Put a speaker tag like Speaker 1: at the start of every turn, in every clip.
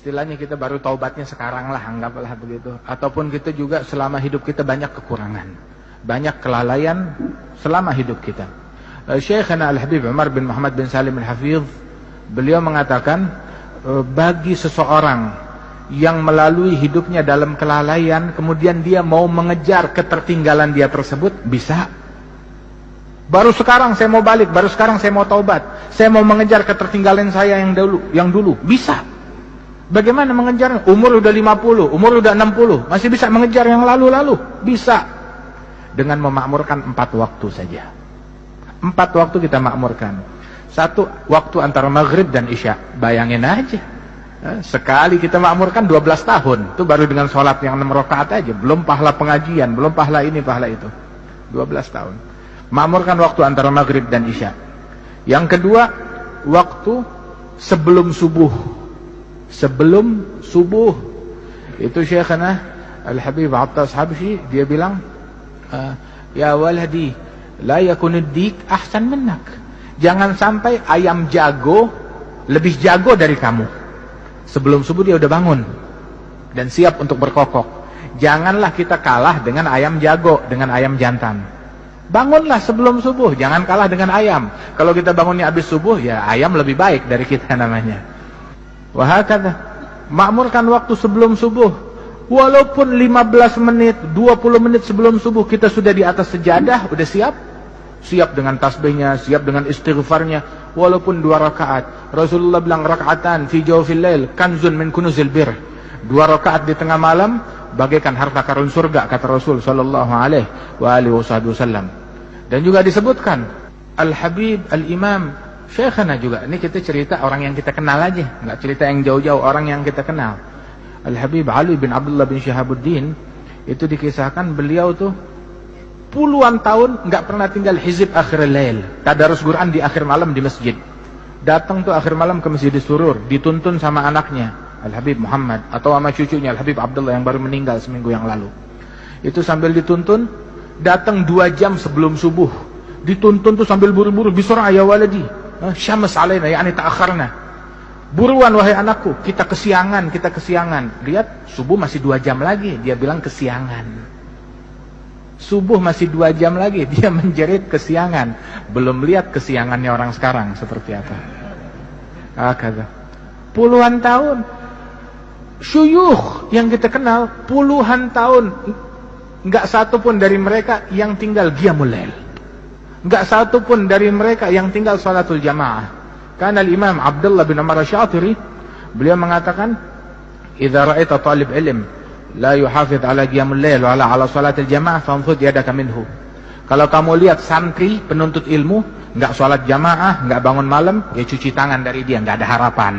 Speaker 1: istilahnya kita baru taubatnya sekarang lah, anggaplah begitu. Ataupun kita juga selama hidup kita banyak kekurangan, banyak kelalaian selama hidup kita. Syekhana Al-Habib Umar bin Muhammad bin Salim Al-Hafidh, beliau mengatakan, bagi seseorang yang melalui hidupnya dalam kelalaian, kemudian dia mau mengejar ketertinggalan dia tersebut, bisa. Baru sekarang saya mau balik, baru sekarang saya mau taubat, saya mau mengejar ketertinggalan saya yang dulu, bisa. Bagaimana mengejar? Umur udah 50, umur udah 60, masih bisa mengejar yang lalu-lalu? Bisa. Dengan memakmurkan 4 waktu saja. 4 waktu kita makmurkan. 1 waktu antara maghrib dan isya. Bayangin aja. Sekali kita makmurkan 12 tahun. Itu baru dengan sholat yang 6 rakaat aja. Belum pahala pengajian, belum pahala ini, pahala itu. 12 tahun. Makmurkan waktu antara maghrib dan isya. Yang kedua, waktu sebelum subuh. Sebelum subuh. Itu Syekhana Al-Habib Attas Habsyi, dia bilang, ya waladi, la yakunud dik ahsan minnak. Jangan sampai ayam jago lebih jago dari kamu. Sebelum subuh dia udah bangun dan siap untuk berkokok. Janganlah kita kalah dengan ayam jago, dengan ayam jantan. Bangunlah sebelum subuh, jangan kalah dengan ayam. Kalau kita bangunnya habis subuh, ya ayam lebih baik dari kita namanya. Wahakadha, makmurkan waktu sebelum subuh. Walaupun 15 menit, 20 menit sebelum subuh kita sudah di atas sejadah, udah siap. Siap dengan tasbihnya, siap dengan istighfarnya. Walaupun 2 rakaat. Rasulullah bilang, raka'atan fi jawfil lail kanzun min kunuzil bir. 2 rakaat di tengah malam bagaikan harta karun surga, kata Rasul sallallahu alaihi wasallam. Dan juga disebutkan Al-Habib Al-Imam Syekhana juga, ini kita cerita orang yang kita kenal aja, nggak cerita yang jauh-jauh, orang yang kita kenal. Al-Habib Ali bin Abdullah bin Syihabuddin, itu dikisahkan beliau tuh puluhan tahun nggak pernah tinggal hizib akhir lail, tadarus Quran di akhir malam di masjid. Datang tuh akhir malam ke Masjid Surur, dituntun sama anaknya Al-Habib Muhammad atau sama cucunya Al-Habib Abdullah yang baru meninggal seminggu yang lalu. Itu sambil dituntun, datang 2 jam sebelum subuh, dituntun tuh sambil buru-buru, bisur'a ya waladi, syams alaina, yakni ta'akharna. Buruan wahai anakku, kita kesiangan, kita kesiangan. Lihat, subuh masih 2 jam lagi, dia bilang kesiangan. Subuh masih 2 jam lagi, dia menjerit kesiangan. Belum lihat kesiangannya orang sekarang seperti apa. Kata puluhan tahun. Syuyukh yang kita kenal puluhan tahun, enggak satu pun dari mereka yang tinggal qiyamul lail. Enggak satu pun dari mereka yang tinggal salatul jamaah. Karena Imam Abdullah bin Umar Asy-Syatiri, beliau mengatakan, "Idza ra'aita talib ilm la yuhafidh ala qiyamul lail wa ala salatil jamaah fanfud yadaka minhu." Kalau kamu lihat santri penuntut ilmu enggak salat jamaah, enggak bangun malam, ya cuci tangan dari dia, enggak ada harapan.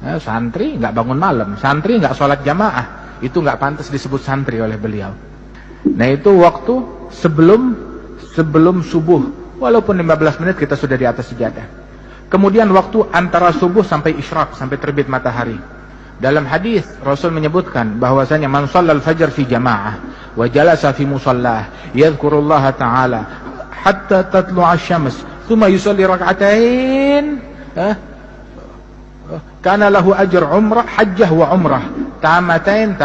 Speaker 1: Santri enggak bangun malam, santri enggak salat jamaah, itu enggak pantas disebut santri oleh beliau. Nah, itu waktu sebelum subuh, walaupun 15 menit kita sudah di atas sejadah. Kemudian waktu antara subuh sampai isyraq, sampai terbit matahari. Dalam hadis Rasul menyebutkan bahwasanya man shallal fajr fi jamaah wa jalasa fi musallah yadhkurullaha ta'ala hatta tatlu'a asy-syams thumma yusalli rak'atain kana lahu ajr umrah hajjah wa umrah tamatain.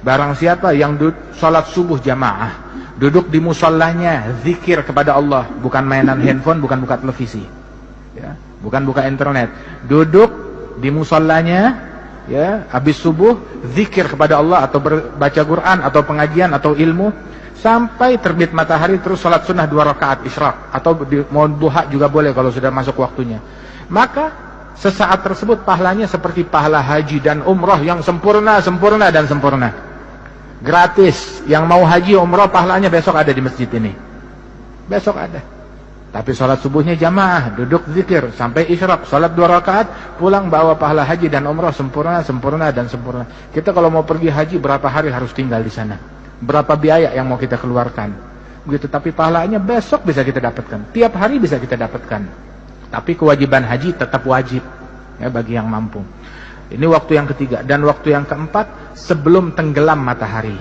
Speaker 1: Barang siapa yang salat subuh jamaah, duduk di musallahnya, zikir kepada Allah, bukan mainan handphone, bukan buka televisi, ya, bukan buka internet, duduk di musallahnya, ya, habis subuh, zikir kepada Allah atau baca Quran atau pengajian atau ilmu sampai terbit matahari, terus salat sunnah 2 rakaat isyraq atau mau duha juga boleh kalau sudah masuk waktunya. Maka sesaat tersebut pahalanya seperti pahala haji dan umrah yang sempurna. Gratis. Yang mau haji umrah pahalanya besok ada di masjid ini. Besok ada. Tapi sholat subuhnya jamaah, duduk zikir sampai isyraq, sholat 2 rakaat, pulang bawa pahala haji dan umrah sempurna. Kita kalau mau pergi haji berapa hari harus tinggal di sana? Berapa biaya yang mau kita keluarkan? Begitu, tapi pahalanya besok bisa kita dapatkan. Tiap hari bisa kita dapatkan. Tapi kewajiban haji tetap wajib, ya, bagi yang mampu. Ini waktu yang ketiga. Dan waktu yang keempat, sebelum tenggelam matahari.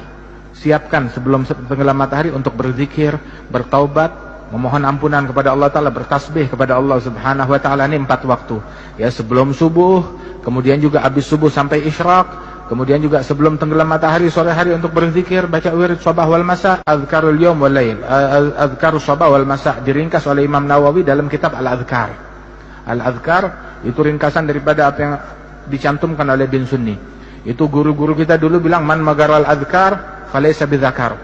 Speaker 1: Siapkan sebelum tenggelam matahari untuk berzikir, bertaubat, memohon ampunan kepada Allah Ta'ala, bertasbih kepada Allah Subhanahu Wa Ta'ala. Ini 4 waktu, ya, sebelum subuh, kemudian juga habis subuh sampai isyraq, kemudian juga sebelum tenggelam matahari sore hari untuk berzikir, baca wirid sabah wal masa, azkarul yaum wal lail, azkarus sabah wal masa, diringkas oleh Imam Nawawi dalam kitab Al-Adhkar. Al-Adhkar itu ringkasan daripada apa yang dicantumkan oleh Bin Sunni. Itu guru-guru kita dulu bilang, man magaral adhkar falaysa bidzakar.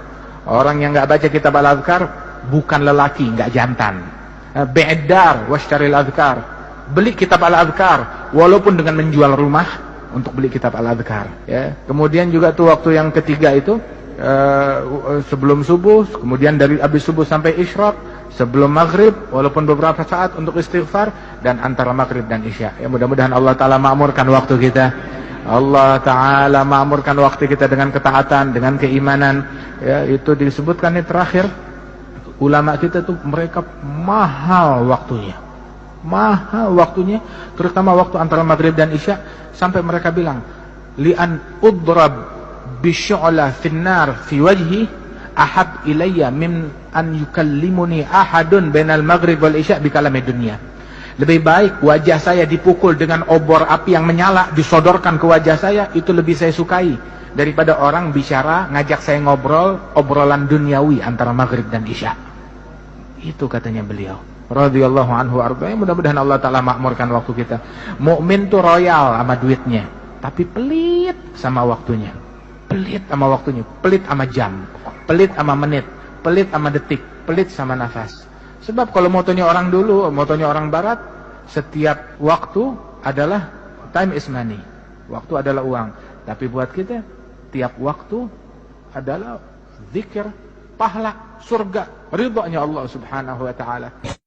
Speaker 1: Orang yang enggak baca kitab Al-Adhkar bukan lelaki, enggak jantan. Bi'dar washtaril adhkar. Beli kitab Al-Adhkar walaupun dengan menjual rumah untuk beli kitab Al-Adhkar, ya. Kemudian juga tuh waktu yang ketiga itu sebelum subuh, kemudian dari habis subuh sampai isyraq, sebelum maghrib walaupun beberapa saat untuk istighfar, dan antara maghrib dan isya. Ya, mudah-mudahan Allah Ta'ala ma'murkan waktu kita. Allah Ta'ala ma'murkan waktu kita dengan ketaatan, dengan keimanan. Ya, itu disebutkan ini terakhir, ulama kita tuh mereka mahal waktunya, terutama waktu antara maghrib dan isya, sampai mereka bilang, li'an udrab bisyu'la finnar fi wajhi ahab ilayya min an yukallimuni ahadun bainal maghrib wal isya bikalami dunia. Lebih baik wajah saya dipukul dengan obor api yang menyala, disodorkan ke wajah saya, itu lebih saya sukai daripada orang bicara ngajak saya ngobrol obrolan duniawi antara maghrib dan isya. Itu katanya beliau radhiyallahu anhu arba. Mudah-mudahan Allah Ta'ala makmurkan waktu kita. Mukmin tuh royal sama duitnya, tapi pelit sama waktunya. Pelit sama waktunya, pelit sama jam, pelit sama menit, pelit sama detik, pelit sama nafas. Sebab kalau motonya orang dulu, motonya orang barat, setiap waktu adalah time is money. Waktu adalah uang. Tapi buat kita, tiap waktu adalah zikir, pahala, surga, ridhonya Allah Subhanahu wa ta'ala.